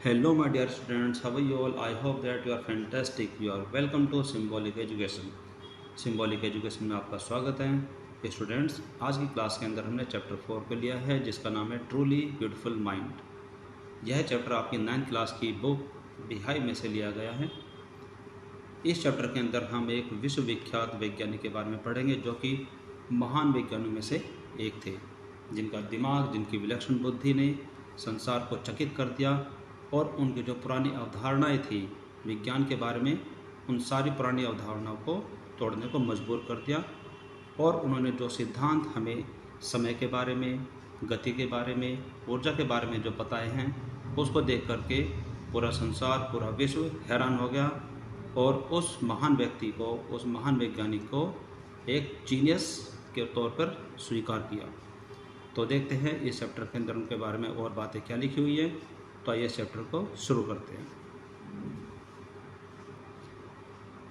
Hello, my dear students. How are you all? I hope that you are fantastic. You are welcome to Symbolic Education. Symbolic Education में आपका स्वागत है students. आज की class के अंदर हमने चैप्टर 4 को लिया है जिसका नाम है ट्रूली ब्यूटीफुल माइंड। यह चैप्टर आपकी 9th क्लास की बुक बिहाई में से लिया गया है। इस चैप्टर के अंदर हम एक विश्वविख्यात वैज्ञानिक के बारे में पढ़ेंगे जो कि महान वैज्ञानिकों में से एक थे, जिनका दिमाग, जिनकी विलक्षण बुद्धि ने संसार को चकित कर दिया और उनकी जो पुरानी अवधारणाएं थी विज्ञान के बारे में, उन सारी पुरानी अवधारणाओं को तोड़ने को मजबूर कर दिया। और उन्होंने जो सिद्धांत हमें समय के बारे में, गति के बारे में, ऊर्जा के बारे में जो बताए हैं, उसको देख करके पूरा संसार, पूरा विश्व हैरान हो गया और उस महान व्यक्ति को, उस महान वैज्ञानिक को एक जीनियस के तौर पर स्वीकार किया। तो देखते हैं इस चैप्टर के अंदर उनके बारे में और बातें क्या लिखी हुई है। तो आइए इस चैप्टर को शुरू करते हैं।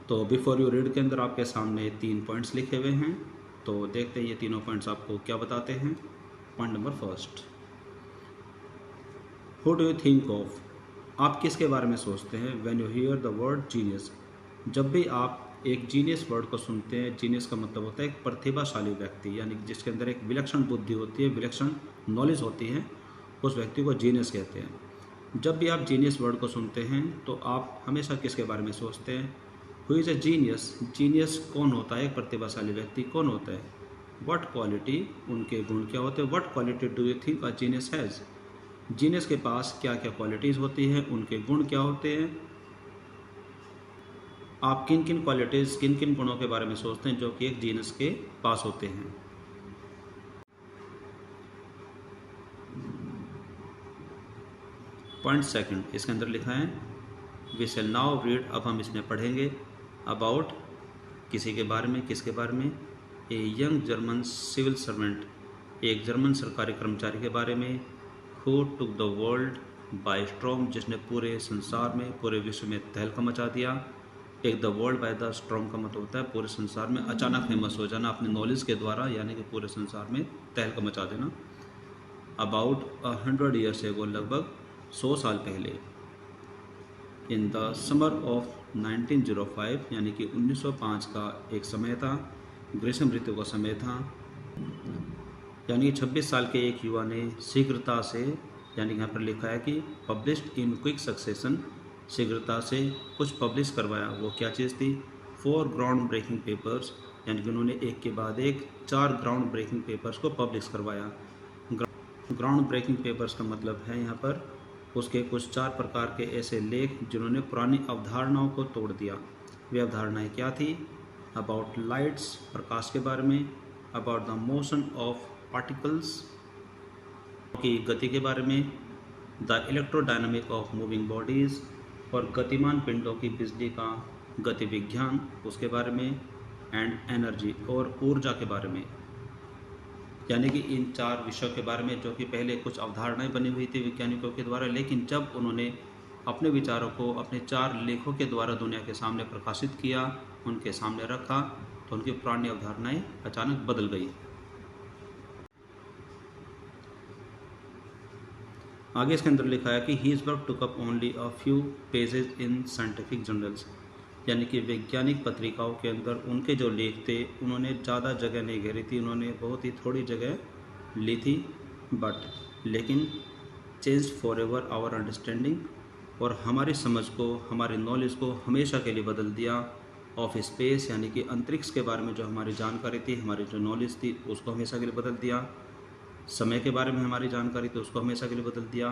तो बिफोर यू रीड के अंदर आपके सामने 3 पॉइंट्स लिखे हुए हैं। तो देखते हैं ये तीनों पॉइंट्स आपको क्या बताते हैं। Point number first, who do you think of? आप किसके बारे में सोचते हैं when you here the word genius? जब भी आप एक जीनियस वर्ड को सुनते हैं, जीनियस का मतलब होता है एक प्रतिभाशाली व्यक्ति, यानी जिसके अंदर एक विलक्षण बुद्धि होती है, विलक्षण नॉलेज होती है, उस व्यक्ति को जीनियस कहते हैं। जब भी आप जीनियस वर्ड को सुनते हैं तो आप हमेशा किसके बारे में सोचते हैं? Who is a genius? Genius कौन होता है? एक प्रतिभाशाली व्यक्ति कौन होता है? What quality? उनके गुण क्या होते हैं? What quality do you think a genius has? Genius के पास क्या क्या क्वालिटीज़ होती हैं, उनके गुण क्या होते हैं? आप किन किन क्वालिटीज़, किन किन गुणों के बारे में सोचते हैं जो कि एक जीनियस के पास होते हैं? पॉइंट सेकंड, इसके अंदर लिखा है वी शैल नाउ रीड, अब हम इसमें पढ़ेंगे अबाउट, किसी के बारे में, किसके बारे में? A young German civil servant, एक जर्मन सरकारी कर्मचारी के बारे में। Who took the world by storm, जिसने पूरे संसार में, पूरे विश्व में तहलका मचा दिया। Take the world by the storm का मतलब होता है पूरे संसार में अचानक फेमस हो जाना अपने नॉलेज के द्वारा, यानी कि पूरे संसार में तहलका मचा देना। अबाउट 100 ईयर्स एगो, लगभग 100 साल पहले। इन द समर ऑफ 1905, यानी कि 1905 का एक समय था, ग्रीष्म ऋतु का समय था। यानी 26 साल के एक युवा ने शीघ्रता से, यानी यहाँ पर लिखा है कि पब्लिश्ड इन क्विक सक्सेशन, शीघ्रता से कुछ पब्लिश करवाया। वो क्या चीज़ थी? 4 ग्राउंड ब्रेकिंग पेपर्स, यानी कि उन्होंने एक के बाद एक 4 ग्राउंड ब्रेकिंग पेपर्स को पब्लिश करवाया। ग्राउंड ब्रेकिंग पेपर्स का मतलब है यहाँ पर उसके कुछ 4 प्रकार के ऐसे लेख जिन्होंने पुरानी अवधारणाओं को तोड़ दिया। वे अवधारणाएं क्या थी? अबाउट लाइट्स, प्रकाश के बारे में। About the motion of particles, की गति के बारे में। The electrodynamic of moving bodies, और गतिमान पिंडों की बिजली का गति विज्ञान, उसके बारे में। एंड एनर्जी, और ऊर्जा के बारे में। यानी कि इन 4 विषयों के बारे में जो कि पहले कुछ अवधारणाएं बनी हुई थी वैज्ञानिकों के द्वारा, लेकिन जब उन्होंने अपने विचारों को अपने 4 लेखों के द्वारा दुनिया के सामने प्रकाशित किया, उनके सामने रखा, तो उनकी पुरानी अवधारणाएं अचानक बदल गई। आगे इसके अंदर लिखा है कि his work took up only a few pages in scientific journals, यानी कि वैज्ञानिक पत्रिकाओं के अंदर उनके जो लेख थे उन्होंने ज़्यादा जगह नहीं घेरी थी, उन्होंने बहुत ही थोड़ी जगह ली थी। बट लेकिन change forever our understanding, और हमारी समझ को, हमारी नॉलेज को हमेशा के लिए बदल दिया। ऑफ स्पेस, यानी कि अंतरिक्ष के बारे में जो हमारी जानकारी थी, हमारी जो नॉलेज थी, उसको हमेशा के लिए बदल दिया। समय के बारे में हमारी जानकारी थी, उसको हमेशा के लिए बदल दिया।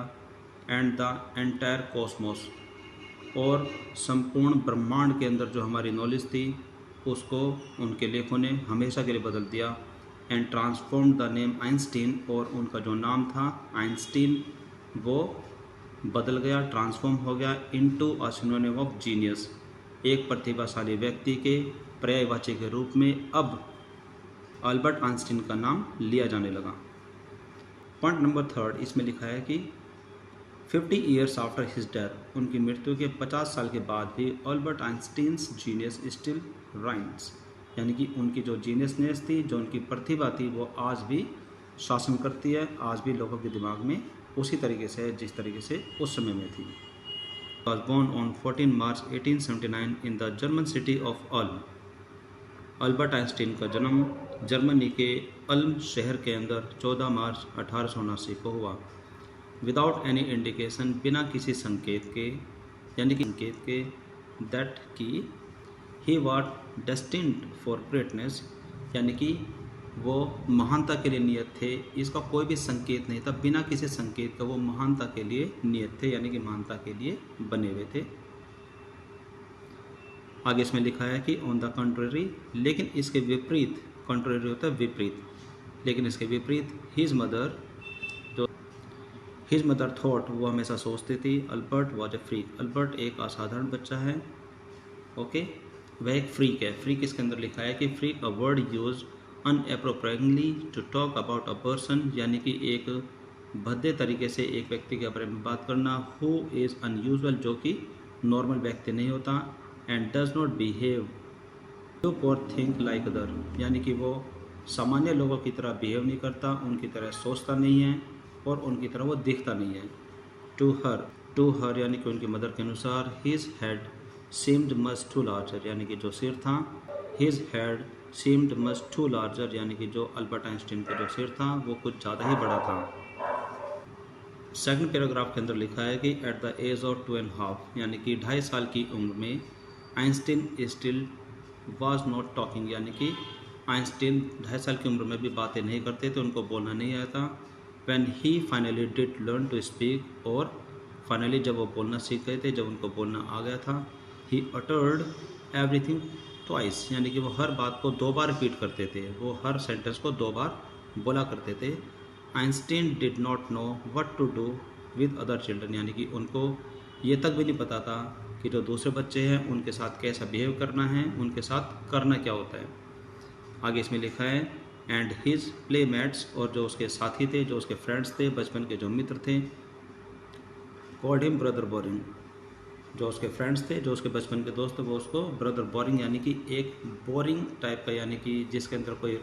एंड द एंटायर कॉस्मोस, और संपूर्ण ब्रह्मांड के अंदर जो हमारी नॉलेज थी उसको उनके लेखों ने हमेशा के लिए बदल दिया। And transform the name Einstein, और उनका जो नाम था आइंस्टीन वो बदल गया, ट्रांसफॉर्म हो गया into a synonym of genius, एक प्रतिभाशाली व्यक्ति के पर्यायवाची के रूप में अब अल्बर्ट आइंस्टीन का नाम लिया जाने लगा। पॉइंट नंबर 3, इसमें लिखा है कि 50 ईयर्स आफ्टर हिज डेथ, उनकी मृत्यु के 50 साल के बाद भी अल्बर्ट आइंस्टीन्स जीनियस स्टिल राइन्स, यानी कि उनकी जो जीनियसनेस थी, जो उनकी प्रतिभा थी, वो आज भी शासन करती है, आज भी लोगों के दिमाग में उसी तरीके से है जिस तरीके से उस समय में थी। was born on 14 March 1879 in the German city of Ulm. Albert Einstein का जन्म जर्मनी के अल्म शहर के अंदर 14 मार्च 1879 को हुआ। विदाउट एनी इंडिकेशन, बिना किसी संकेत के, यानी कि संकेत के, दैट की he was destined for greatness, यानी कि वो महानता के लिए नियत थे। इसका कोई भी संकेत नहीं था, बिना किसी संकेत का वो महानता के लिए नियत थे, यानी कि महानता के लिए बने हुए थे। आगे इसमें लिखा है कि ऑन द कंट्ररी, लेकिन इसके विपरीत, कंट्ररी होता है विपरीत, लेकिन इसके विपरीत हिज मदर थॉट, वो हमेशा सोचती थी, Albert was a freak, Albert एक असाधारण बच्चा है। ओके, वह एक फ्रीक है। फ्रीक इसके अंदर लिखा है कि freak a word use inappropriately to talk about a person, यानी कि एक भद्दे तरीके से एक व्यक्ति के बारे में बात करना। हु इज़ अनयूजुअल, जो कि नॉर्मल व्यक्ति नहीं होता। And does not behave to or think like other, यानी कि वो सामान्य लोगों की तरह बिहेव नहीं करता, उनकी तरह सोचता नहीं है और उनकी तरह वो दिखता नहीं है। टू हर यानी कि उनकी मदर के अनुसार, his head seemed much too larger, यानी कि जो सिर था, his head seemed much too larger, यानी कि जो अल्बर्ट आइंस्टीन का जो सिर था वो कुछ ज़्यादा ही बड़ा था। सेकंड पैराग्राफ के अंदर लिखा है कि एट द एज ऑफ 2.5, यानी कि 2.5 साल की उम्र में Einstein still was not talking, यानी कि आइंस्टीन 2.5 साल की उम्र में भी बातें नहीं करते थे, उनको बोलना नहीं आया था। When he finally did learn to speak, और फाइनली जब वो बोलना सीख गए थे, जब उनको बोलना आ गया था, ही अटर्ड एवरीथिंग ट्वाइस, यानी कि वो हर बात को 2 बार रिपीट करते थे, वो हर सेंटेंस को 2 बार बोला करते थे। Einstein did not know what to do with other children, यानी कि उनको ये तक भी नहीं पता था कि जो दूसरे बच्चे हैं उनके साथ कैसा बिहेव करना है, उनके साथ करना क्या होता है। आगे इसमें लिखा है एंड हिज प्लेमेट्स, और जो उसके साथी थे, जो उसके फ्रेंड्स थे, बचपन के जो मित्र थे, कॉल्ड हिम ब्रदर बोरिंग, जो उसके फ्रेंड्स थे, जो उसके बचपन के दोस्त थे, वो उसको ब्रदर बोरिंग, यानी कि एक बोरिंग टाइप का, यानी कि जिसके अंदर कोई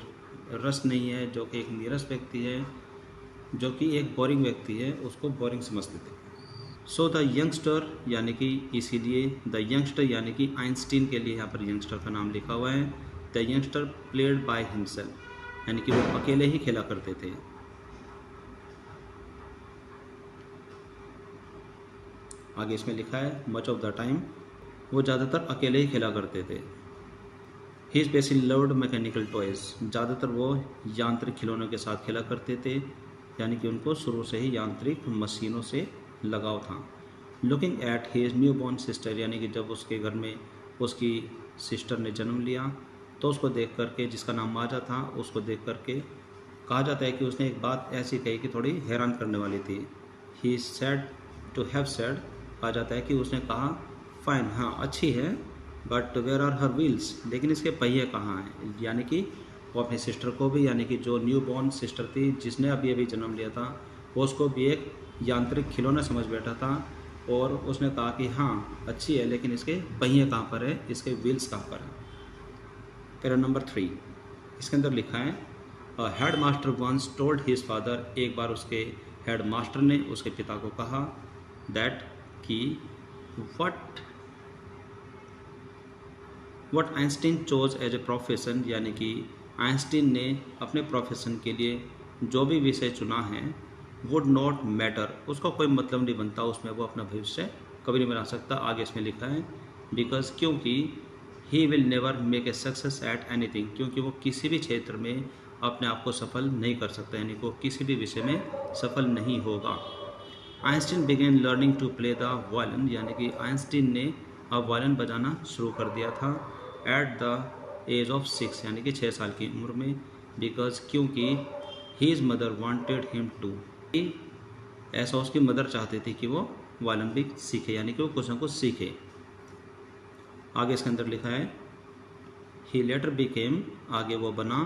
रस नहीं है, जो कि एक नीरस व्यक्ति है, जो कि एक बोरिंग व्यक्ति है, उसको बोरिंग समझते थे। सो द यंगस्टर, यानी कि इसीलिए द यंगस्टर, यानी कि आइंस्टीन के लिए यहाँ पर यंगस्टर का नाम लिखा हुआ है। The youngster played by himself, यानी कि वो अकेले ही खेला करते थे। आगे इसमें लिखा है मच ऑफ द टाइम, वो ज़्यादातर अकेले ही खेला करते थे। ही स्पेशली लव्ड मैकेनिकल टॉयज, ज़्यादातर वो यांत्रिक खिलौनों के साथ खेला करते थे, यानी कि उनको शुरू से ही यांत्रिक मशीनों से लगाव था। Looking at his new born sister, यानी कि जब उसके घर में उसकी सिस्टर ने जन्म लिया तो उसको देख करके, जिसका नाम माजा था, उसको देख करके कहा जाता है कि उसने एक बात ऐसी कही कि थोड़ी हैरान करने वाली थी। He said to have said, कहा जाता है कि उसने कहा फाइन, हाँ अच्छी है, but where are her wheels, लेकिन इसके पहिए कहाँ हैं। यानी कि वो अपनी सिस्टर को भी, यानी कि जो न्यू बॉर्न सिस्टर थी, जिसने अभी अभी जन्म लिया था, वो उसको भी एक यांत्रिक खिलौना समझ बैठा था, और उसने कहा कि हाँ अच्छी है, लेकिन इसके पहिए कहाँ पर है, इसके व्हील्स कहाँ पर है। पैरा नंबर 3, इसके अंदर लिखा है headmaster once told his father, एक बार उसके हेड मास्टर ने उसके पिता को कहा दैट कि what Einstein chose as a profession, यानी कि आइंस्टीन ने अपने प्रोफेशन के लिए जो भी विषय चुना है वुड नॉट मैटर, उसका कोई मतलब नहीं बनता, उसमें वो अपना भविष्य कभी नहीं बना सकता। आगे इसमें लिखा है बिकॉज, क्योंकि he will never make a success at anything, क्योंकि वो किसी भी क्षेत्र में अपने आप को सफल नहीं कर सकता, यानी वो किसी भी विषय में सफल नहीं होगा। Einstein began learning to play the violin, यानी कि आइंस्टीन ने अब वायलिन बजाना शुरू कर दिया था एट द एज ऑफ 6, यानी कि 6 साल की उम्र में। बिकॉज, क्योंकि his mother wanted him to, ऐसा उसकी मदर चाहती थी कि वो वायलिन भी सीखे, यानी कि वो कुछ न कुछ सीखे। आगे इसके अंदर लिखा है ही लेटर बिकेम, आगे वो बना,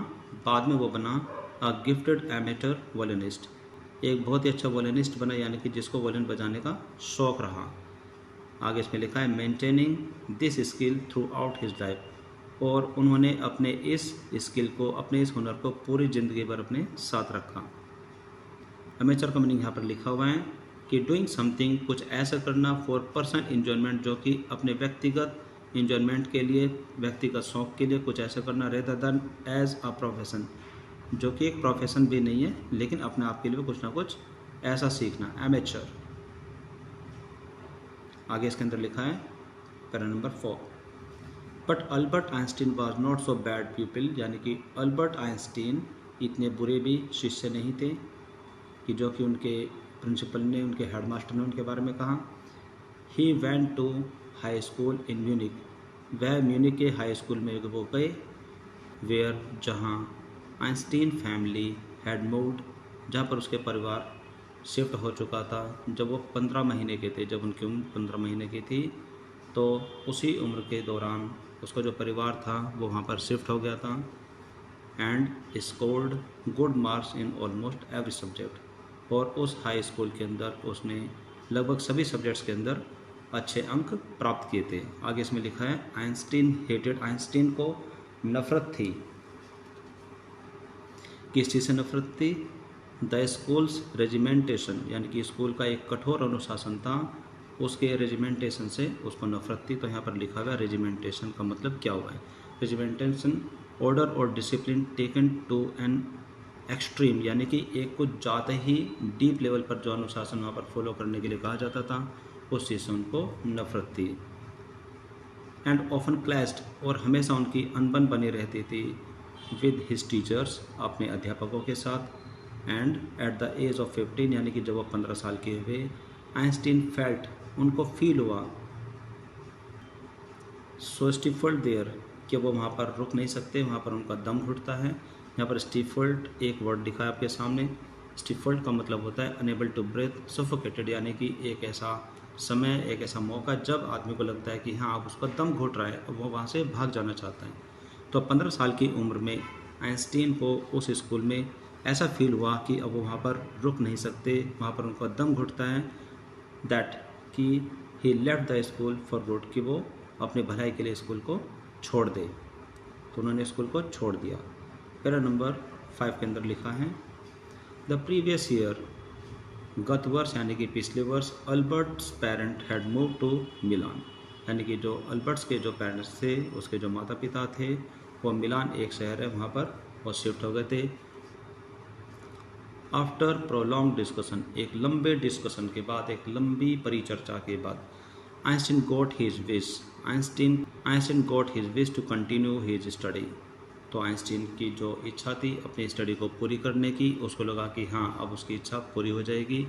बाद में वो बना अ गिफ्टेड एमेटर वायलिनिस्ट, एक बहुत ही अच्छा वायलिनिस्ट बना, यानी कि जिसको वायलिन बजाने का शौक़ रहा। आगे इसमें लिखा है maintaining this skill through out his life, और उन्होंने अपने इस स्किल को, अपने इस हुनर को पूरी ज़िंदगी भर अपने साथ रखा। अमेचर का मीनिंग यहाँ पर लिखा हुआ है कि डूइंग समथिंग, कुछ ऐसा करना, फॉर पर्सनल इन्जॉयमेंट, जो कि अपने व्यक्तिगत इन्जॉयमेंट के लिए, व्यक्तिगत शौक के लिए कुछ ऐसा करना, rather than as a profession, जो कि एक प्रोफेशन भी नहीं है लेकिन अपने आप के लिए कुछ ना कुछ ऐसा सीखना, एमेच्योर। आगे इसके अंदर लिखा है para number 4, but Albert Einstein was not so bad people, यानी कि अल्बर्ट आइंस्टीन इतने बुरे भी शिष्य नहीं थे कि जो कि उनके प्रिंसिपल ने, उनके हेडमास्टर ने उनके बारे में कहा। He went to high school in Munich, वह म्यूनिक के हाई स्कूल में वो गए, वेयर, जहाँ आइंस्टीन फैमिली हैड मूव्ड, जहाँ पर उसके परिवार शिफ्ट हो चुका था जब वो 15 महीने के थे। जब उनकी उम्र 15 महीने की थी तो उसी उम्र के दौरान उसका जो परिवार था वो वहाँ पर शिफ्ट हो गया था। And scored good marks in almost every subject, और उस हाई स्कूल के अंदर उसने लगभग सभी सब्जेक्ट्स के अंदर अच्छे अंक प्राप्त किए थे। आगे इसमें लिखा है आइंस्टीन हेटेड, आइंस्टीन को नफरत थी। किस चीज़ से नफरत थी? द स्कूल्स रेजिमेंटेशन, यानी कि स्कूल का एक कठोर अनुशासन था, उसके रेजिमेंटेशन से उसको नफरत थी। तो यहाँ पर लिखा हुआ है रेजिमेंटेशन का मतलब क्या हुआ है? रेजिमेंटेशन ऑर्डर और discipline taken to an extreme, यानी कि एक कुछ ज़्यादा ही डीप लेवल पर जो अनुशासन वहाँ पर फॉलो करने के लिए कहा जाता था, उस चीज़ से उनको नफरत थी। एंड ऑफन क्लैश्ड, और हमेशा उनकी अनबन बनी रहती थी विद हिज टीचर्स, अपने अध्यापकों के साथ। And at the age of 15, यानी कि जब वो 15 साल के हुए, आइंस्टीन फेल्ट, उनको फील हुआ, सो स्टिफल्ड देयर, कि वो वहाँ पर रुक नहीं सकते, वहाँ पर उनका दम घुटता है। यहाँ पर स्टिफल्ड एक वर्ड दिखा है आपके सामने। स्टिफल्ड का मतलब होता है अनेबल टू ब्रेथ, सफोकेटेड, यानी कि एक ऐसा समय, एक ऐसा मौका जब आदमी को लगता है कि हाँ अब उसका दम घुट रहा है, वो वहाँ से भाग जाना चाहता है। तो 15 साल की उम्र में आइंस्टीन को उस स्कूल में ऐसा फील हुआ कि अब वो वहाँ पर रुक नहीं सकते, वहाँ पर उनका दम घुटता है। दैट कि he left the school for good, कि वो अपने भलाई के लिए स्कूल को छोड़ दे। तो उन्होंने स्कूल को छोड़ दिया। पैरा नंबर 5 के अंदर लिखा है द प्रीवियस ईयर, गत वर्ष यानी कि पिछले वर्ष, Albert's parent had move to Milan, यानी कि जो अल्बर्ट्स के जो पेरेंट्स थे, उसके जो माता पिता थे, वो मिलान एक शहर है वहाँ पर वो शिफ्ट हो गए थे। आफ्टर प्रोलॉन्ग डिस्कशन, एक लंबे डिस्कशन के बाद, एक लंबी परिचर्चा के बाद, Einstein got his wish, Einstein got his wish to continue his study. तो आइंस्टीन की जो इच्छा थी अपनी स्टडी को पूरी करने की, उसको लगा कि हाँ अब उसकी इच्छा पूरी हो जाएगी।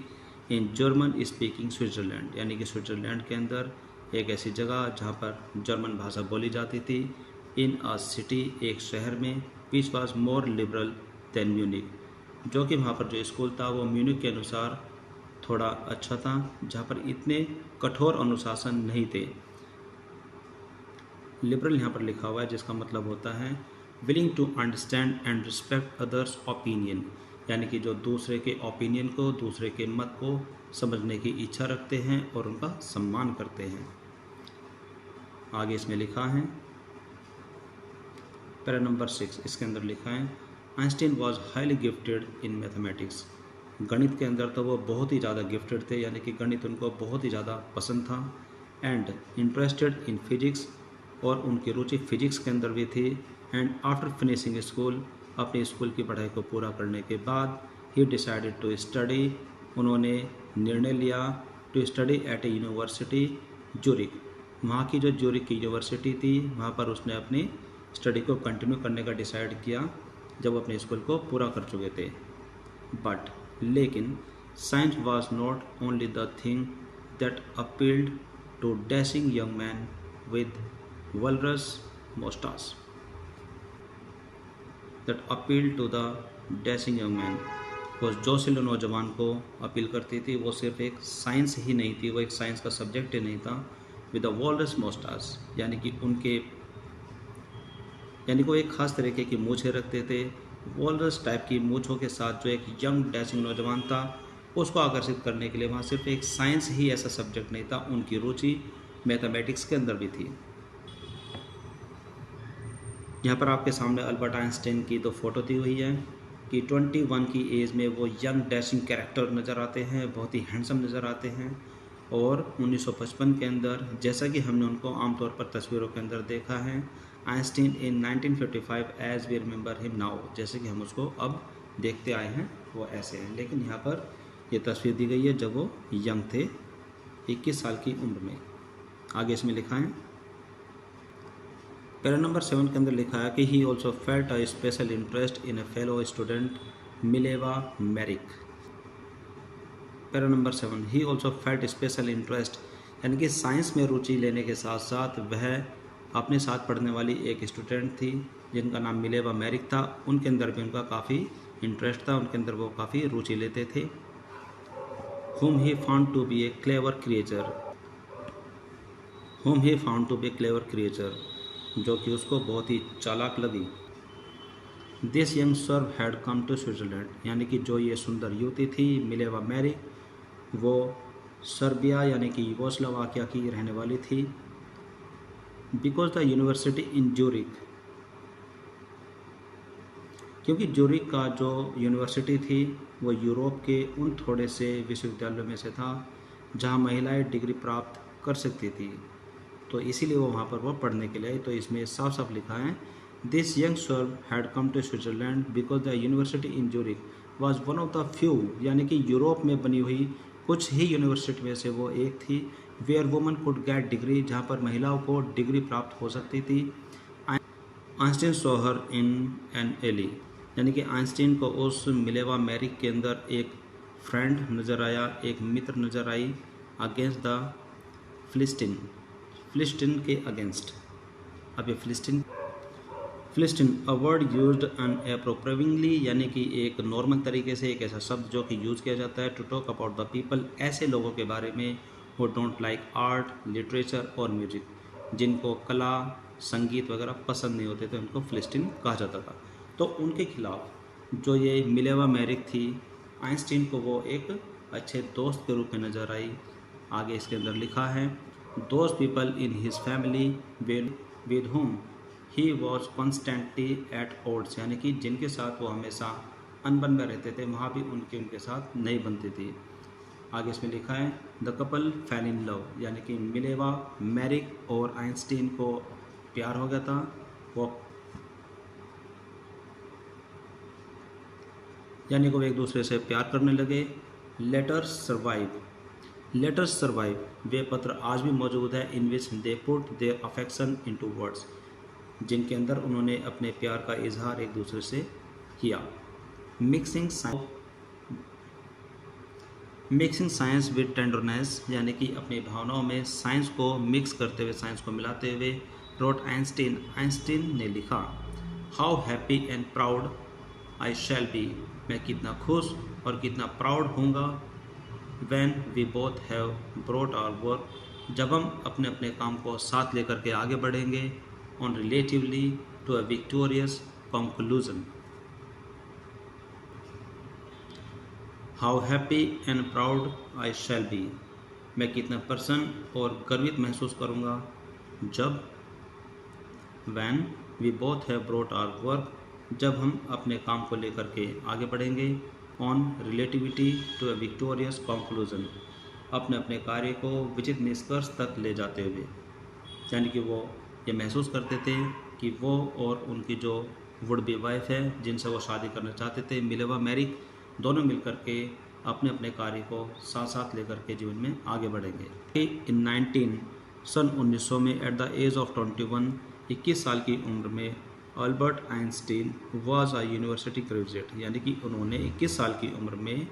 इन जर्मन स्पीकिंग स्विट्ज़रलैंड, यानी कि स्विट्ज़रलैंड के अंदर एक ऐसी जगह जहाँ पर जर्मन भाषा बोली जाती थी। इन अ सिटी, एक शहर में, which was more liberal than Munich, जो कि वहाँ पर जो स्कूल था वो म्यूनिक के अनुसार थोड़ा अच्छा था, जहाँ पर इतने कठोर अनुशासन नहीं थे। लिबरल यहाँ पर लिखा हुआ है जिसका मतलब होता है willing to understand and respect others opinion, यानी कि जो दूसरे के ओपिनियन को, दूसरे के मत को समझने की इच्छा रखते हैं और उनका सम्मान करते हैं। आगे इसमें लिखा है पैरा नंबर 6, इसके अंदर लिखा है Einstein was highly gifted in mathematics, गणित के अंदर तो वो बहुत ही ज़्यादा गिफ्टेड थे, यानी कि गणित उनको बहुत ही ज़्यादा पसंद था। एंड इंटरेस्टेड इन फिजिक्स, और उनकी रुचि फिजिक्स के अंदर भी थी। एंड आफ्टर फिनिशिंग स्कूल, अपने स्कूल की पढ़ाई को पूरा करने के बाद, ही डिसाइडेड टू स्टडी, उन्होंने निर्णय लिया to study at a university Zurich, वहाँ की जो ज्यूरिख की यूनिवर्सिटी थी वहाँ पर उसने अपनी स्टडी को कंटिन्यू करने का डिसाइड किया जब अपने स्कूल को पूरा कर चुके थे। बट लेकिन science was not only the thing that appealed to dashing young man with walrus moustache, that appeal to the dashing young man, वो जोशील नौजवान को अपील करती थी। वो सिर्फ एक साइंस ही नहीं थी, वो एक साइंस का सब्जेक्ट ही नहीं था। विद द वॉलरस मोस्टास, यानी कि वो एक खास तरीके की मूछें रखते थे। वॉलरस टाइप की मूछों के साथ जो एक यंग डैशिंग नौजवान था, उसको आकर्षित करने के लिए वहाँ सिर्फ एक साइंस ही ऐसा सब्जेक्ट नहीं था, उनकी रुचि मैथमेटिक्स के अंदर भी थी। यहाँ पर आपके सामने अल्बर्ट आइंस्टीन की तो फोटो दी हुई है। कि 21 की एज में वो यंग डैशिंग कैरेक्टर नज़र आते हैं, बहुत ही हैंडसम नज़र आते हैं। और 1955 के अंदर जैसा कि हमने उनको आमतौर पर तस्वीरों के अंदर देखा है, Einstein in 1955 as we remember him now, जैसे कि हम उसको अब देखते आए हैं वो ऐसे हैं। लेकिन यहाँ पर ये तस्वीर दी गई है जब वो यंग थे, 21 साल की उम्र में। आगे इसमें लिखा है, पैरा नंबर 7 के अंदर लिखा है कि he also felt a special interest in a fellow student Mileva Maric. Para number 7, he also felt special interest, यानी कि साइंस में रुचि लेने के साथ साथ वह अपने साथ पढ़ने वाली एक स्टूडेंट थी जिनका नाम मिलेवा मैरिक था, उनके अंदर भी उनका काफ़ी इंटरेस्ट था, उनके अंदर वो काफ़ी रुचि लेते थे। whom he found to be a clever creature, whom he found to be a clever creature, जो कि उसको बहुत ही चालाक लगी। This young Serb had come to Switzerland, यानी कि जो ये सुंदर युवती थी मिलेवा मैरिक, वो सर्बिया यानी कि यूगोस्लाविया की रहने वाली थी। Because the university in Zurich, क्योंकि ज्यूरिक का जो यूनिवर्सिटी थी वो यूरोप के उन थोड़े से विश्वविद्यालयों में से था जहां महिलाएं डिग्री प्राप्त कर सकती थी, तो इसीलिए वो वहाँ पर वो पढ़ने के लिए आई। तो इसमें साफ साफ लिखा है, this young Serb had come to Switzerland because the university in Zurich was one of the few, यानी कि यूरोप में बनी हुई कुछ ही यूनिवर्सिटी में से वो एक थी, where woman could get degree, जहाँ पर महिलाओं को डिग्री प्राप्त हो सकती थी। Einstein saw her in an ally, यानी कि आइंस्टीन को उस मिलेवा मैरिक के अंदर एक फ्रेंड नज़र आया, एक मित्र नज़र आई, अगेंस्ट द फिलिस्टीन, फिलिस्टीन के अगेंस्ट। अब ये फिलिस्टीन अ वर्ड यूज्ड अनएप्रोप्रिएटली, यानी कि एक नॉर्मल तरीके से एक ऐसा शब्द जो कि यूज़ किया जाता है to talk about the people, ऐसे लोगों के बारे में वो डोंट लाइक आर्ट, लिटरेचर और म्यूजिक, जिनको कला, संगीत वगैरह पसंद नहीं होते थे, उनको फिलिस्टीन कहा जाता था। तो उनके खिलाफ जो ये मिलेवा मैरिक थी, आइंस्टीन को वो एक अच्छे दोस्त के रूप में नज़र आई। आगे इसके अंदर लिखा है, those people in his family with whom he was constantly at odds, यानी कि जिनके साथ वो हमेशा अनबन में रहते थे, वहाँ भी उनके साथ नहीं बनती थी। आगे इसमें लिखा है, द कपल फैल इन लव, यानी कि मिलेवा मैरिक और आइंस्टीन को प्यार हो गया था, वो यानी कि वो एक दूसरे से प्यार करने लगे। लेटर्स सर्वाइव, वे पत्र आज भी मौजूद है, in which they put their affection into words, जिनके अंदर उन्होंने अपने प्यार का इजहार एक दूसरे से किया। मिक्सिंग साइंस विद टेंडरनेस, यानी कि अपनी भावनाओं में साइंस को मिक्स करते हुए, साइंस को मिलाते हुए, रोट आइंस्टीन ने लिखा, how happy and proud I shall be, मैं कितना खुश और कितना प्राउड होऊंगा, when we both have brought our work, जब हम अपने अपने काम को साथ लेकर के आगे बढ़ेंगे, on relatively to a victorious conclusion. How happy and proud I shall be, मैं कितना प्रसन्न और गर्वित महसूस करूँगा जब, when we both have brought our work, जब हम अपने काम को लेकर के आगे बढ़ेंगे, on relativity to a victorious conclusion, अपने अपने कार्य को विचित्र निष्कर्ष तक ले जाते हुए, यानी कि वो ये महसूस करते थे कि वो और उनकी जो वुड बी वाइफ है, जिनसे वो शादी करना चाहते थे, मिलेवा मैरिक, दोनों मिलकर के अपने अपने कार्य को साथ साथ लेकर के जीवन में आगे बढ़ेंगे। इन सन 1900 में एट द एज ऑफ 21 साल की उम्र में Albert Einstein was a university graduate, यानी कि उन्होंने 21 साल की उम्र में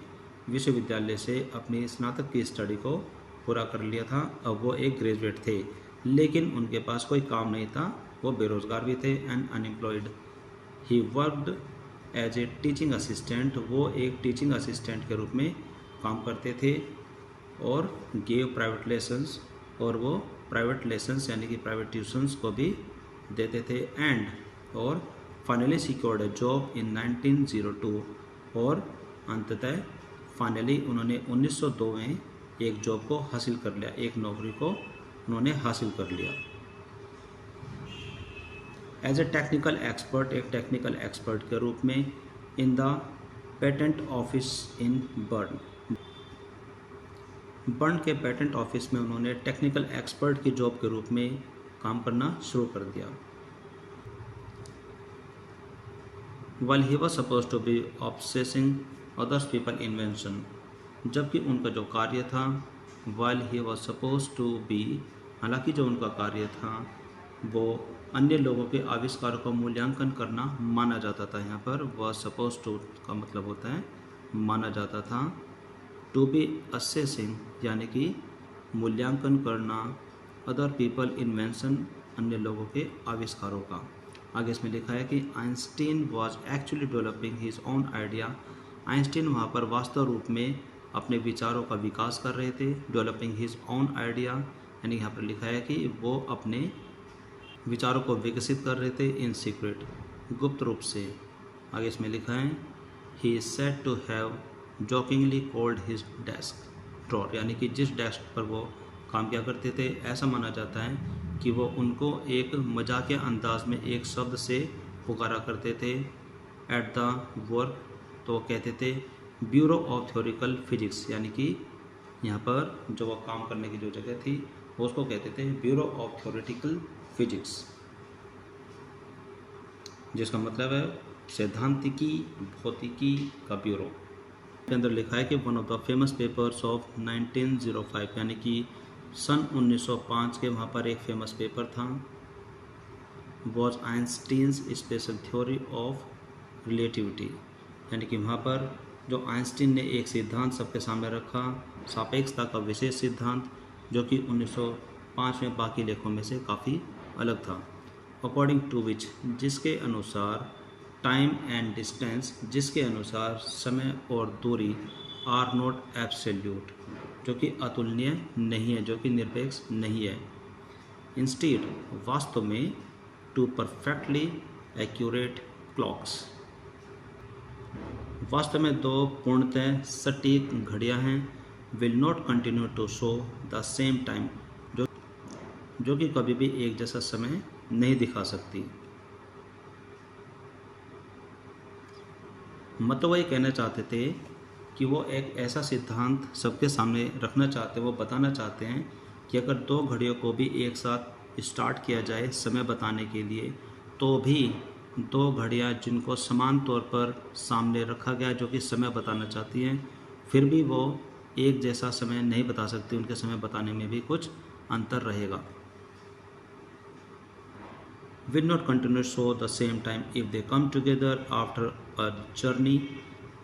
विश्वविद्यालय से अपनी स्नातक की स्टडी को पूरा कर लिया था। अब वो एक ग्रेजुएट थे, लेकिन उनके पास कोई काम नहीं था, वो बेरोज़गार भी थे and unemployed. He worked as a teaching assistant, वो एक टीचिंग असिस्टेंट के रूप में काम करते थे, और गेव प्राइवेट लेसन्स, और वो प्राइवेट लेसन्स यानी कि प्राइवेट ट्यूशन्स को भी देते थे, एंड और finally secured A job in 1902, और अंततः फाइनली उन्होंने 1902 में एक जॉब को हासिल कर लिया, एक नौकरी को उन्होंने हासिल कर लिया। एज ए टेक्निकल एक्सपर्ट, एक टेक्निकल एक्सपर्ट के रूप में in the patent office in burn. Burn के पेटेंट ऑफिस में उन्होंने टेक्निकल एक्सपर्ट की जॉब के रूप में काम करना शुरू कर दिया। While he was supposed to be obsessing others people invention, जबकि उनका जो कार्य था, while he was supposed to be, हालांकि जो उनका कार्य था वो अन्य लोगों के आविष्कारों का मूल्यांकन करना माना जाता था। यहाँ पर was supposed to का मतलब होता है माना जाता था, to be assessing यानी कि मूल्यांकन करना, other people invention अन्य लोगों के आविष्कारों का। आगे इसमें लिखा है कि Einstein was actually developing his own idea. Einstein वहाँ पर वास्तव रूप में अपने विचारों का विकास कर रहे थे। डेवलपिंग हिज ओन आइडिया यानी यहाँ पर लिखा है कि वो अपने विचारों को विकसित कर रहे थे इन सीक्रेट, गुप्त रूप से। आगे इसमें लिखा है he is said to have jokingly called his desk drawer, यानी कि जिस डेस्क पर वो काम किया करते थे ऐसा माना जाता है कि वो उनको एक मजाकिया अंदाज में एक शब्द से पुकारा करते थे एट द वर्क, तो वो कहते थे ब्यूरो ऑफ थ्योरिकल फिजिक्स, यानी कि यहाँ पर जो वो काम करने की जो जगह थी वो उसको कहते थे ब्यूरो ऑफ थ्योरेटिकल फिजिक्स, जिसका मतलब है सैद्धांतिकी भौतिकी का ब्यूरो। के अंदर लिखा है कि one of the famous papers of 1905 यानी कि सन 1905 के वहाँ पर एक फेमस पेपर था, was Einstein's special theory of relativity, यानी कि वहाँ पर जो आइंस्टीन ने एक सिद्धांत सबके सामने रखा, सापेक्षता का विशेष सिद्धांत, जो कि 1905 में बाकी लेखों में से काफ़ी अलग था। अकॉर्डिंग टू विच, जिसके अनुसार टाइम एंड डिस्टेंस, जिसके अनुसार समय और दूरी आर नॉट एब्सोल्यूट, जो कि अतुलनीय नहीं है, जो कि निरपेक्ष नहीं है। इंस्टीड, वास्तव में, टू परफेक्टली एक्यूरेट क्लॉक्स, वास्तव में दो पूर्णतः सटीक घड़ियां हैं, will not continue to show the same time, जो कि कभी भी एक जैसा समय नहीं दिखा सकती। मतलब वही कहना चाहते थे कि वो एक ऐसा सिद्धांत सबके सामने रखना चाहते, वो बताना चाहते हैं कि अगर दो घड़ियों को भी एक साथ स्टार्ट किया जाए समय बताने के लिए, तो भी दो घड़ियां जिनको समान तौर पर सामने रखा गया जो कि समय बताना चाहती हैं, फिर भी वो एक जैसा समय नहीं बता सकती, उनके समय बताने में भी कुछ अंतर रहेगा। will not continue to show the same time if they come together after a journey,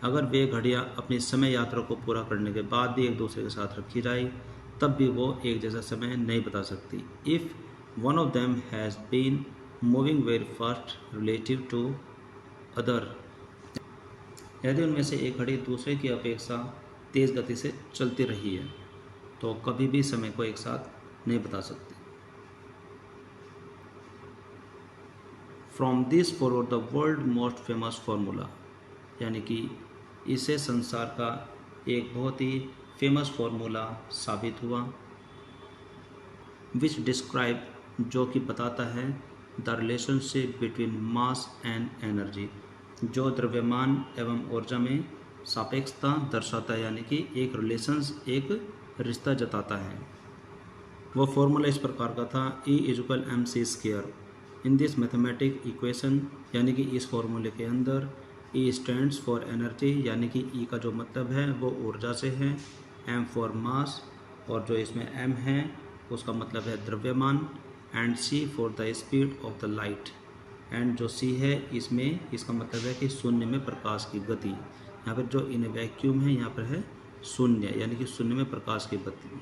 अगर वे घड़ियाँ अपनी समय यात्रा को पूरा करने के बाद भी एक दूसरे के साथ रखी जाए तब भी वो एक जैसा समय नहीं बता सकती। If one of them has been moving very fast relative to other, यदि उनमें से एक घड़ी दूसरे की अपेक्षा तेज़ गति से चलती रही है तो कभी भी समय को एक साथ नहीं बता सकती। From this forward the world most famous formula, यानी कि इससे संसार का एक बहुत ही फेमस फार्मूला साबित हुआ, विच डिस्क्राइब, जो कि बताता है the relationship between mass and energy, जो द्रव्यमान एवं ऊर्जा में सापेक्षता दर्शाता है, यानी कि एक रिलेशंस, एक रिश्ता जताता है। वो फॉर्मूला इस प्रकार का था, E=mc²। In this mathematic equation, यानी कि इस फॉर्मूले के अंदर E स्टैंड्स फॉर एनर्जी, यानी कि E का जो मतलब है वो ऊर्जा से है, M फॉर मास, और जो इसमें M है उसका मतलब है द्रव्यमान, and C for the speed of the light, and जो C है इसमें इसका मतलब है कि शून्य में प्रकाश की गति। यहाँ पर जो इन वैक्यूम है यहाँ पर है शून्य, यानी कि शून्य में प्रकाश की गति।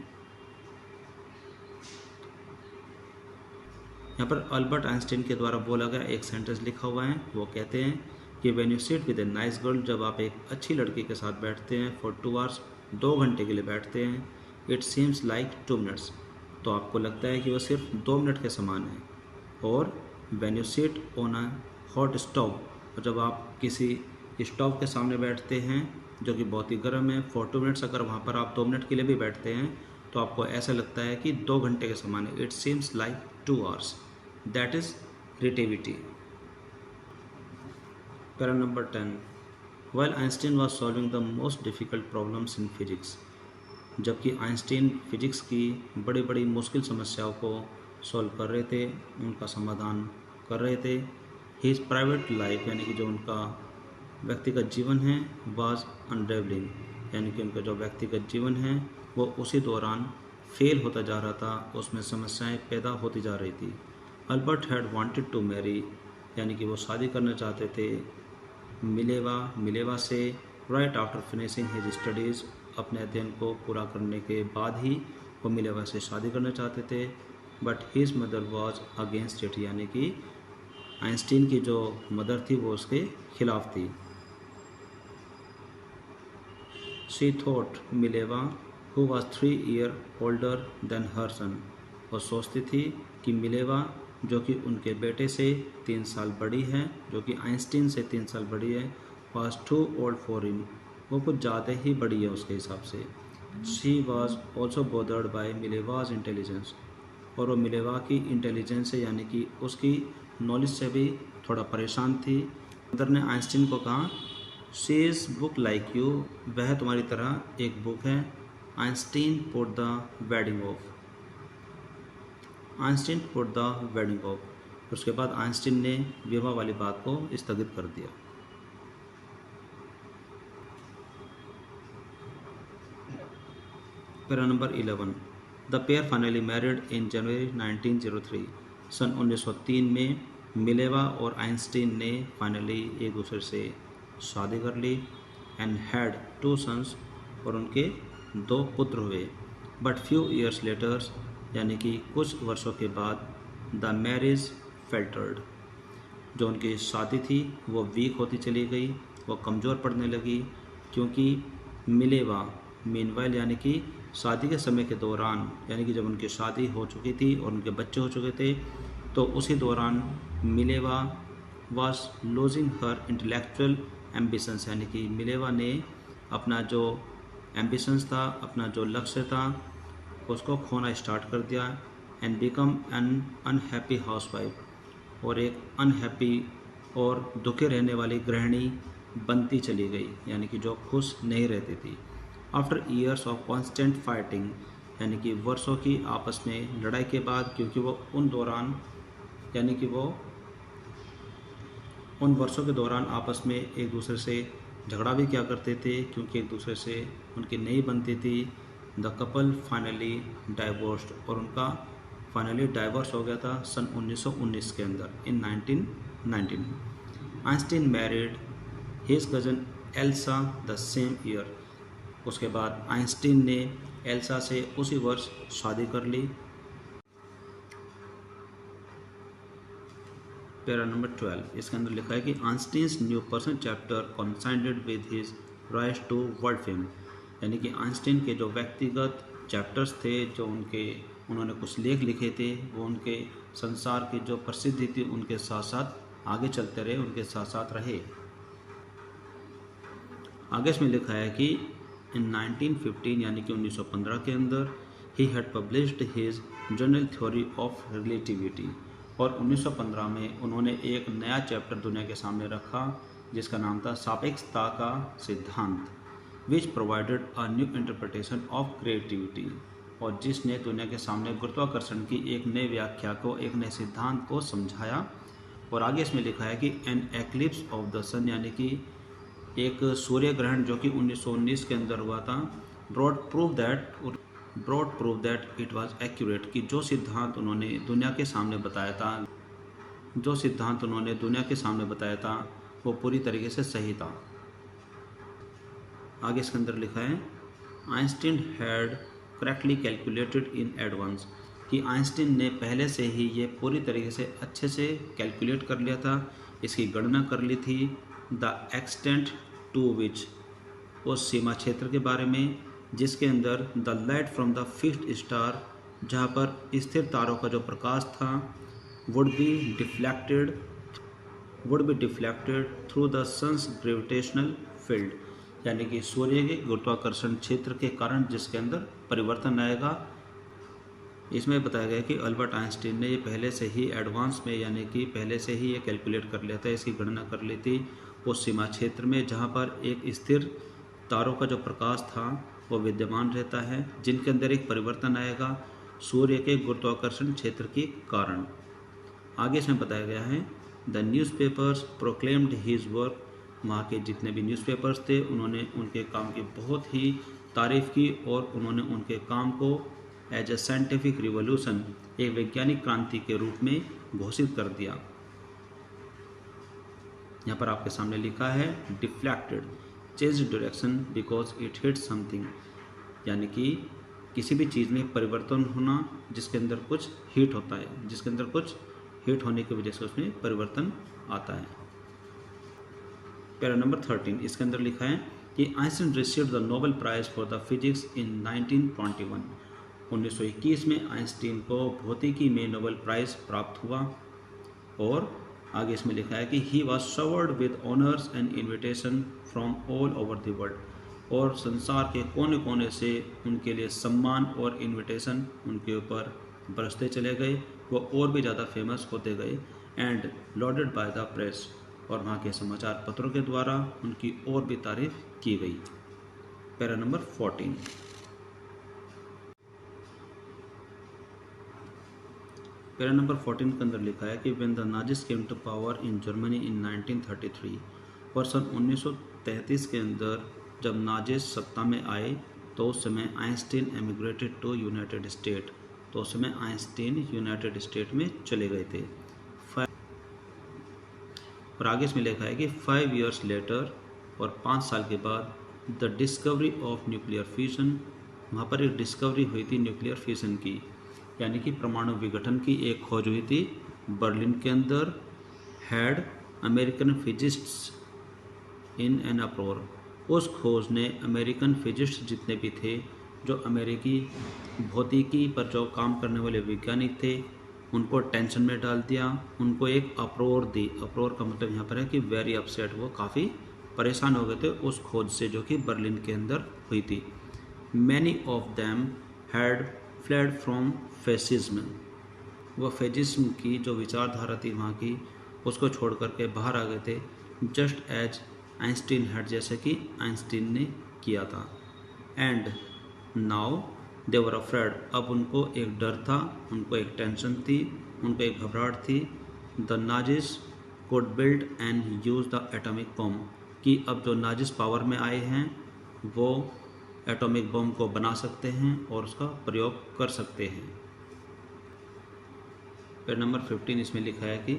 यहाँ पर अल्बर्ट आइंस्टीन के द्वारा बोला गया एक सेंटेंस लिखा हुआ है, वो कहते हैं कि when you sit with a nice girl, जब आप एक अच्छी लड़की के साथ बैठते हैं, फॉर 2 hours, 2 घंटे के लिए बैठते हैं, इट सीम्स लाइक 2 minutes, तो आपको लगता है कि वो सिर्फ 2 मिनट के समान है। और when you sit on a hot stove, और जब आप किसी स्टोव के सामने बैठते हैं जो कि बहुत ही गर्म है, फॉर 2 minutes, अगर वहाँ पर आप 2 मिनट के लिए भी बैठते हैं तो आपको ऐसा लगता है कि 2 घंटे के समान है, it seems like 2 hours, that is relativity. Para number 10, while Einstein was solving the most difficult problems in physics, जबकि आइंस्टीन फिजिक्स की बड़ी बड़ी मुश्किल समस्याओं को सॉल्व कर रहे थे, उनका समाधान कर रहे थे। हिज प्राइवेट लाइफ यानी कि जो उनका व्यक्तिगत जीवन है वाज अनरेवलिंग, यानी कि उनका जो व्यक्तिगत जीवन है वो उसी दौरान फेल होता जा रहा था, उसमें समस्याएं पैदा होती जा रही थी। Albert had wanted to marry, यानी कि वो शादी करना चाहते थे मिलेवा से right after finishing his studies, अपने अध्ययन को पूरा करने के बाद ही वो मिलेवा से शादी करना चाहते थे। But his mother was against it, यानी कि आइंस्टीन की जो मदर थी वो उसके खिलाफ थी। She thought Mileva who was 3 year older than her son, वो सोचती थी कि मिलेवा जो कि उनके बेटे से 3 साल बड़ी है, जो कि आइंस्टीन से 3 साल बड़ी है, was too old for him, वो कुछ ज़्यादा ही बड़ी है उसके हिसाब से। She was also bothered by Mileva's intelligence, और वो मिलेवा की इंटेलिजेंस से यानी कि उसकी नॉलेज से भी थोड़ा परेशान थी। मदर ने आइंस्टीन को कहा, she is book like you, वह तुम्हारी तरह एक बुक है। Einstein put the wedding of, Einstein put the wedding of, उसके बाद आइंस्टीन ने विवाह वाली बात को स्थगित कर दिया। Para number 11, the pair finally married in January 1903, सन 1903 में मिलेवा और आइंस्टीन ने फाइनली एक दूसरे से शादी कर ली। एंड हैड 2 सन्स, और उनके 2 पुत्र हुए। बट फ्यू ईयर्स लेटर्स, यानी कि कुछ वर्षों के बाद द मैरिज फेल्टर्ड, जो उनकी शादी थी वो वीक होती चली गई, वो कमज़ोर पड़ने लगी, क्योंकि मिलेवा मीनवाइल यानी कि शादी के समय के दौरान, यानी कि जब उनकी शादी हो चुकी थी और उनके बच्चे हो चुके थे, तो उसी दौरान Mileva was losing her intellectual ambitions, यानी कि मिलेवा ने अपना जो एम्बिशंस था, अपना जो लक्ष्य था, उसको खोना स्टार्ट कर दिया। And become an unhappy housewife, और एक अनहैप्पी और दुखी रहने वाली गृहिणी बनती चली गई, यानी कि जो खुश नहीं रहती थी। After years of constant fighting, यानी कि वर्षों की आपस में लड़ाई के बाद, क्योंकि वो उन दौरान यानी कि वो उन वर्षों के दौरान आपस में एक दूसरे से झगड़ा भी किया करते थे, क्योंकि एक दूसरे से उनकी नहीं बनती थी। द कपल फाइनली डाइवोर्स्ड, और उनका फाइनली डाइवोर्स हो गया था सन 1919 के अंदर, इन 1919। Einstein married his cousin Elsa the same year, उसके बाद आइंस्टीन ने एल्सा से उसी वर्ष शादी कर ली। पैरा नंबर 12, इसके अंदर लिखा है कि Einstein's new personal chapter coincided with his rise to world fame, यानी कि आइंस्टीन के जो व्यक्तिगत चैप्टर्स थे, जो उन्होंने कुछ लेख लिखे थे, वो उनके संसार की जो प्रसिद्धि थी उनके साथ साथ आगे चलते रहे, उनके साथ साथ रहे। आगे इसमें लिखा है कि इन 1915 यानी कि 1915 के अंदर he had published his general theory of relativity, और 1915 में उन्होंने एक नया चैप्टर दुनिया के सामने रखा जिसका नाम था सापेक्षता का सिद्धांत, which provided a new interpretation of creativity, और जिसने दुनिया के सामने गुरुत्वाकर्षण की एक नई व्याख्या को, एक नए सिद्धांत को समझाया। और आगे इसमें लिखा है कि एन एक्लिप्स ऑफ द सन, यानी कि एक सूर्य ग्रहण जो कि 1919 के अंदर हुआ था, broad proof that it was accurate, कि जो सिद्धांत उन्होंने दुनिया के सामने बताया था वो पूरी तरीके से सही था। आगे इसके अंदर लिखा है Einstein had correctly calculated in advance, कि आइंस्टीन ने पहले से ही ये पूरी तरीके से अच्छे से कैलकुलेट कर लिया था, इसकी गणना कर ली थी। द एक्सटेंट टू विच, उस सीमा क्षेत्र के बारे में जिसके अंदर the light from the fixed star, जहाँ पर स्थिर तारों का जो प्रकाश था, would be deflected through the sun's gravitational field, यानी कि सूर्य के गुरुत्वाकर्षण क्षेत्र के कारण जिसके अंदर परिवर्तन आएगा। इसमें बताया गया कि अल्बर्ट आइंस्टीन ने ये पहले से ही एडवांस में, यानी कि पहले से ही ये कैलकुलेट कर लिया था, इसकी गणना कर ली थी, उस सीमा क्षेत्र में जहाँ पर एक स्थिर तारों का जो प्रकाश था वो विद्यमान रहता है, जिनके अंदर एक परिवर्तन आएगा सूर्य के गुरुत्वाकर्षण क्षेत्र के कारण। आगे इसमें बताया गया है the newspapers proclaimed his work. वहाँ के जितने भी न्यूज़पेपर्स थे उन्होंने उनके काम की बहुत ही तारीफ की और उन्होंने उनके काम को एज ए साइंटिफिक रिवोल्यूशन, एक वैज्ञानिक क्रांति के रूप में घोषित कर दिया। यहाँ पर आपके सामने लिखा है deflected change direction because it hit something, यानी कि किसी भी चीज़ में परिवर्तन होना जिसके अंदर कुछ हीट होता है, जिसके अंदर कुछ हीट होने की वजह से उसमें परिवर्तन आता है। पैरा नंबर 13 इसके अंदर लिखा है कि Einstein received the Nobel prize for the physics in 1921। 1921 में आइंस्टीन को भौतिकी में नोबेल प्राइज प्राप्त हुआ। और आगे इसमें लिखा है कि he was शवर्ड with honours and invitation from all over the world, और संसार के कोने कोने से उनके लिए सम्मान और इन्विटेशन उनके ऊपर बरसते चले गए। वो और भी ज़्यादा फेमस होते गए and loaded by the press, और वहाँ के समाचार पत्रों के द्वारा उनकी और भी तारीफ की गई। पैरा नंबर 14 पैरा नंबर 14 के अंदर लिखा है कि when the Nazis came to power in Germany in 1933, और सन 1933 के अंदर जब नाजिस सत्ता में आए तो उस समय आइंस्टीन एमिग्रेटेड टू यूनाइटेड स्टेट, तो उस समय आइंस्टीन यूनाइटेड स्टेट में चले गए थे। और आगे इसमें लिखा है कि 5 years लेटर, और 5 साल के बाद the discovery of nuclear fusion, वहाँ पर एक डिस्कवरी हुई थी न्यूक्लियर फ्यूजन की, यानी कि परमाणु विघटन की एक खोज हुई थी बर्लिन के अंदर। Had American physicists in an uproar, उस खोज ने अमेरिकन फिजिस्ट जितने भी थे, जो अमेरिकी भौतिकी पर जो काम करने वाले वैज्ञानिक थे, उनको टेंशन में डाल दिया, उनको एक अप्रोर दी। अप्रोर का मतलब यहाँ पर है कि वेरी अपसेट, वो काफ़ी परेशान हो गए थे उस खोज से जो कि बर्लिन के अंदर हुई थी। Many of them had fled from fascism, वो फैसिज्म की जो विचारधारा थी वहाँ की, उसको छोड़ करके बाहर आ गए थे, जस्ट एज आइंस्टीन हैड, जैसे कि आइंस्टीन ने किया था। And now they were afraid, अब उनको एक डर था, उनको एक टेंशन थी, उनको एक घबराहट थी। The Nazis code build and use the atomic bomb, कि अब जो नाजिस पावर में आए हैं वो एटॉमिक बम को बना सकते हैं और उसका प्रयोग कर सकते हैं। पेज नंबर 15 इसमें लिखा है कि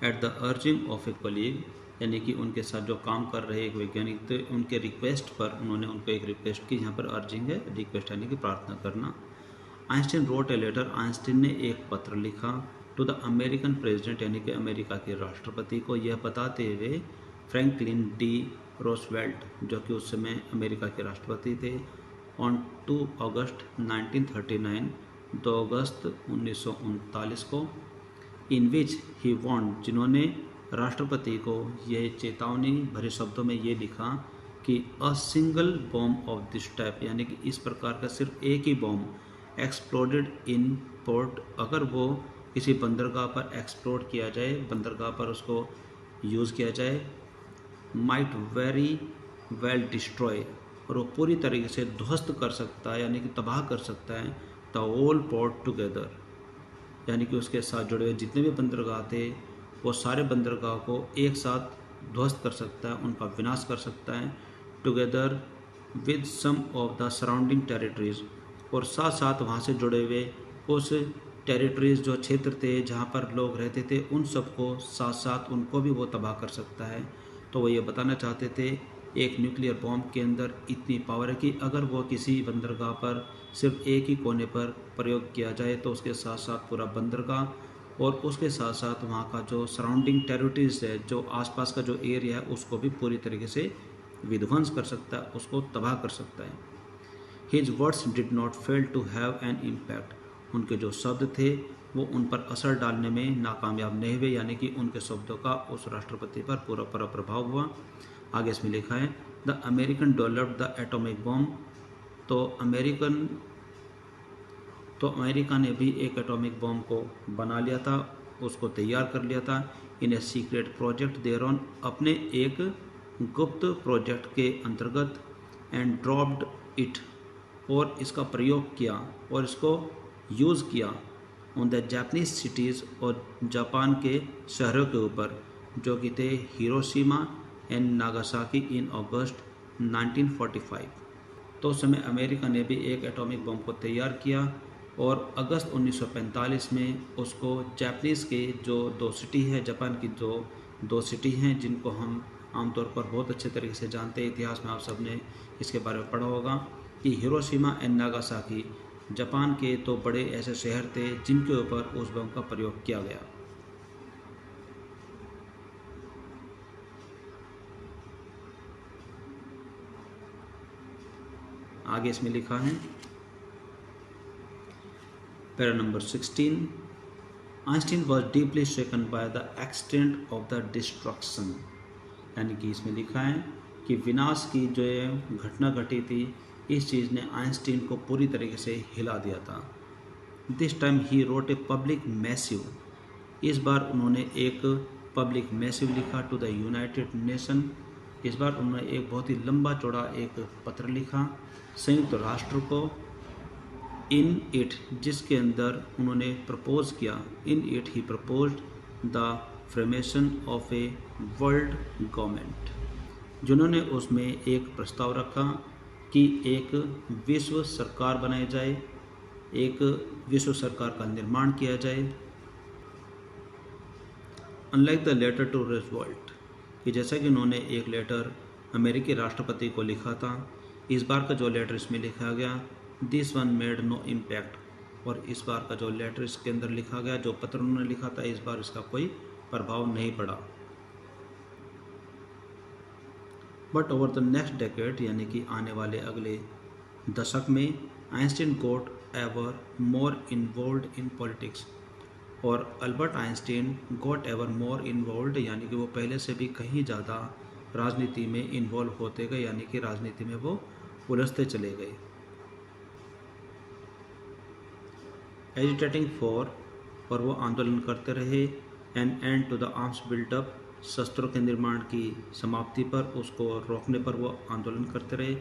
at the urging of a colleague, यानी कि उनके साथ जो काम कर रहे एक वैज्ञानिक थे, उनके रिक्वेस्ट पर उन्होंने उनको एक रिक्वेस्ट की। यहाँ पर अर्जिंग है, रिक्वेस्ट यानी कि प्रार्थना करना। Einstein wrote a letter, Einstein ने एक पत्र लिखा टू द अमेरिकन प्रेसिडेंट, यानी कि अमेरिका के राष्ट्रपति को, यह बताते हुए फ्रैंकलिन डी रोजवेल्ट, जो कि उस समय अमेरिका के राष्ट्रपति थे, ऑन 2 अगस्त 1939, 2 अगस्त 1939 को, इन विच ही वॉन्ट, जिन्होंने राष्ट्रपति को यह चेतावनी भरे शब्दों में ये लिखा कि a single bomb of this type, यानी कि इस प्रकार का सिर्फ एक ही बॉम्ब एक्सप्लोडेड इन पोर्ट, अगर वो किसी बंदरगाह पर एक्सप्लोड किया जाए, बंदरगाह पर उसको यूज़ किया जाए, माइट वेरी वेल डिस्ट्रॉय, और वो पूरी तरीके से ध्वस्त कर सकता है, यानी कि तबाह कर सकता है द होल पोर्ट टुगेदर, यानी कि उसके साथ जुड़े हुए जितने भी बंदरगाह थे वो सारे बंदरगाह को एक साथ ध्वस्त कर सकता है, उनका विनाश कर सकता है। Together with some of the surrounding territories, और साथ साथ वहाँ से जुड़े हुए उस टेरिटरीज जो क्षेत्र थे जहाँ पर लोग रहते थे, उन सबको साथ साथ उनको भी वो तबाह कर सकता है। तो वो ये बताना चाहते थे एक न्यूक्लियर बॉम्ब के अंदर इतनी पावर है कि अगर वो किसी बंदरगाह पर सिर्फ एक ही कोने पर प्रयोग किया जाए तो उसके साथ साथ पूरा बंदरगाह और उसके साथ साथ वहाँ का जो सराउंडिंग टेरिटरीज है, जो आसपास का जो एरिया है, उसको भी पूरी तरीके से विध्वंस कर सकता है, उसको तबाह कर सकता है। His words did not fail to have an impact, उनके जो शब्द थे वो उन पर असर डालने में नाकामयाब नहीं हुए, यानी कि उनके शब्दों का उस राष्ट्रपति पर पूरा प्रभाव हुआ। आगे इसमें लिखा है the American developed the atomic bomb, तो अमेरिका ने भी एक एटॉमिक बॉम्ब को बना लिया था, उसको तैयार कर लिया था। In a secret project there on, अपने एक गुप्त प्रोजेक्ट के अंतर्गत एंड ड्रॉप्ड इट, और इसका प्रयोग किया और इसको यूज़ किया ऑन द जापानीज सिटीज़, और जापान के शहरों के ऊपर, जो कि थे हिरोशिमा एंड नागासाकी इन अगस्त 1945। तो उस समय अमेरिका ने भी एक एटॉमिक बम को तैयार किया और अगस्त 1945 में उसको जापानीज़ के जो 2 सिटी है, जापान की जो 2 सिटी हैं जिनको हम आमतौर पर बहुत अच्छे तरीके से जानते हैं, इतिहास में आप सब ने इसके बारे में पढ़ा होगा कि हिरोशिमा एंड नागासाकी जापान के तो बड़े ऐसे शहर थे जिनके ऊपर उस बम का प्रयोग किया गया। आगे इसमें लिखा है para number 16, Einstein was deeply shaken by the extent of the destruction, यानी कि इसमें लिखा है कि विनाश की जो घटना घटी थी, इस चीज़ ने आइंस्टीन को पूरी तरीके से हिला दिया था। This time he wrote a public massive, इस बार उन्होंने एक पब्लिक मैसिव लिखा टू द यूनाइटेड नेशन, इस बार उन्होंने एक बहुत ही लंबा चौड़ा एक पत्र लिखा संयुक्त राष्ट्र को, इन इट, जिसके अंदर उन्होंने प्रपोज किया, in it he proposed the formation of a world government, जिन्होंने उसमें एक प्रस्ताव रखा कि एक विश्व सरकार बनाई जाए, एक विश्व सरकार का निर्माण किया जाए। Unlike the letter to Roosevelt, कि जैसा कि उन्होंने एक लेटर अमेरिकी राष्ट्रपति को लिखा था, इस बार का जो लेटर इसमें लिखा गया, this one made no impact, और इस बार का जो लेटर इसके अंदर लिखा गया, जो पत्र उन्होंने लिखा था, इस बार इसका कोई प्रभाव नहीं पड़ा। But over the next decade, यानी कि आने वाले अगले दशक में, Einstein got ever more involved in politics, और Albert Einstein got ever more involved, यानी कि वो पहले से भी कहीं ज़्यादा राजनीति में इन्वॉल्व होते गए, यानी कि राजनीति में वो उलझते चले गए। एजिटेटिंग फॉर, और वो आंदोलन करते रहे, an end to the arms built up, शस्त्रों के निर्माण की समाप्ति पर, उसको रोकने पर वो आंदोलन करते रहे,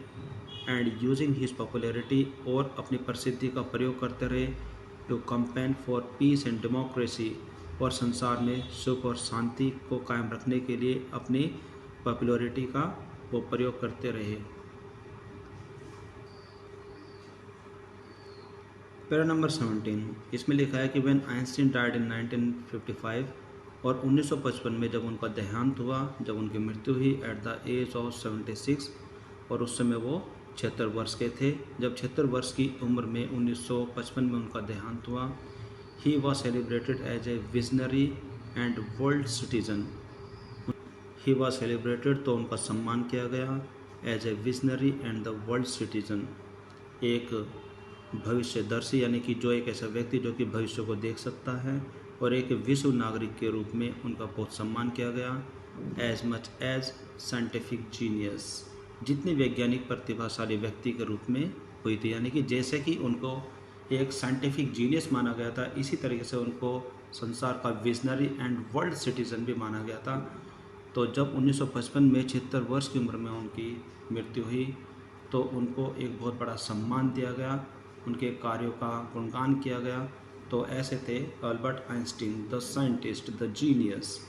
एंड यूजिंग हिज पॉपुलैरिटी, और अपनी प्रसिद्धि का प्रयोग करते रहे, to campaign for peace and democracy, और संसार में सुख और शांति को कायम रखने के लिए अपनी पॉपुलैरिटी का वो प्रयोग करते रहे। पैरा नंबर 17, इसमें लिखा है कि व्हेन आइंस्टीन डाइड इन 1955, और 1955 में जब उनका देहांत हुआ, जब उनकी मृत्यु हुई एट द एज ऑफ 76, और उस समय वो 76 वर्ष के थे। जब 76 वर्ष की उम्र में 1955 में उनका देहांत हुआ, he was celebrated as a visionary and world citizen, he was celebrated, तो उनका सम्मान किया गया, as a visionary and the world citizen, एक भविष्यदर्शी, यानी कि जो एक ऐसा व्यक्ति जो कि भविष्य को देख सकता है, और एक विश्व नागरिक के रूप में उनका बहुत सम्मान किया गया, as much as scientific genius, जितनी वैज्ञानिक प्रतिभाशाली व्यक्ति के रूप में हुई थी, यानी कि जैसे कि उनको एक साइंटिफिक जीनियस माना गया था, इसी तरीके से उनको संसार का विजनरी एंड वर्ल्ड सिटीजन भी माना गया था। तो जब 1955 में 76 वर्ष की उम्र में उनकी मृत्यु हुई, तो उनको एक बहुत बड़ा सम्मान दिया गया, उनके कार्यों का गुणगान किया गया। तो ऐसे थे Albert Einstein, the scientist, the genius.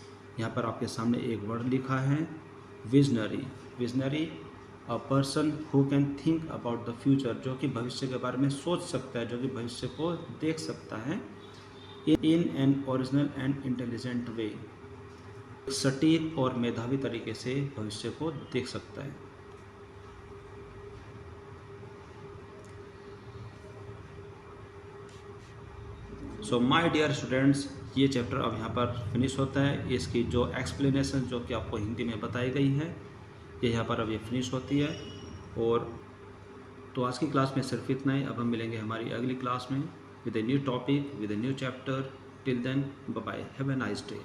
यहाँ पर आपके सामने एक वर्ड लिखा है visionary. Visionary a person who can think about the future, जो कि भविष्य के बारे में सोच सकता है, जो कि भविष्य को देख सकता है, in an original and intelligent way, सटीक और मेधावी तरीके से भविष्य को देख सकता है। सो माय डियर स्टूडेंट्स, ये चैप्टर अब यहाँ पर फिनिश होता है। इसकी जो एक्सप्लेनेशन जो कि आपको हिंदी में बताई गई है, ये यहाँ पर अब ये फिनिश होती है। और तो आज की क्लास में सिर्फ इतना ही। अब हम मिलेंगे हमारी अगली क्लास में with a new topic, with a new chapter. Till then, bye bye, have a nice day.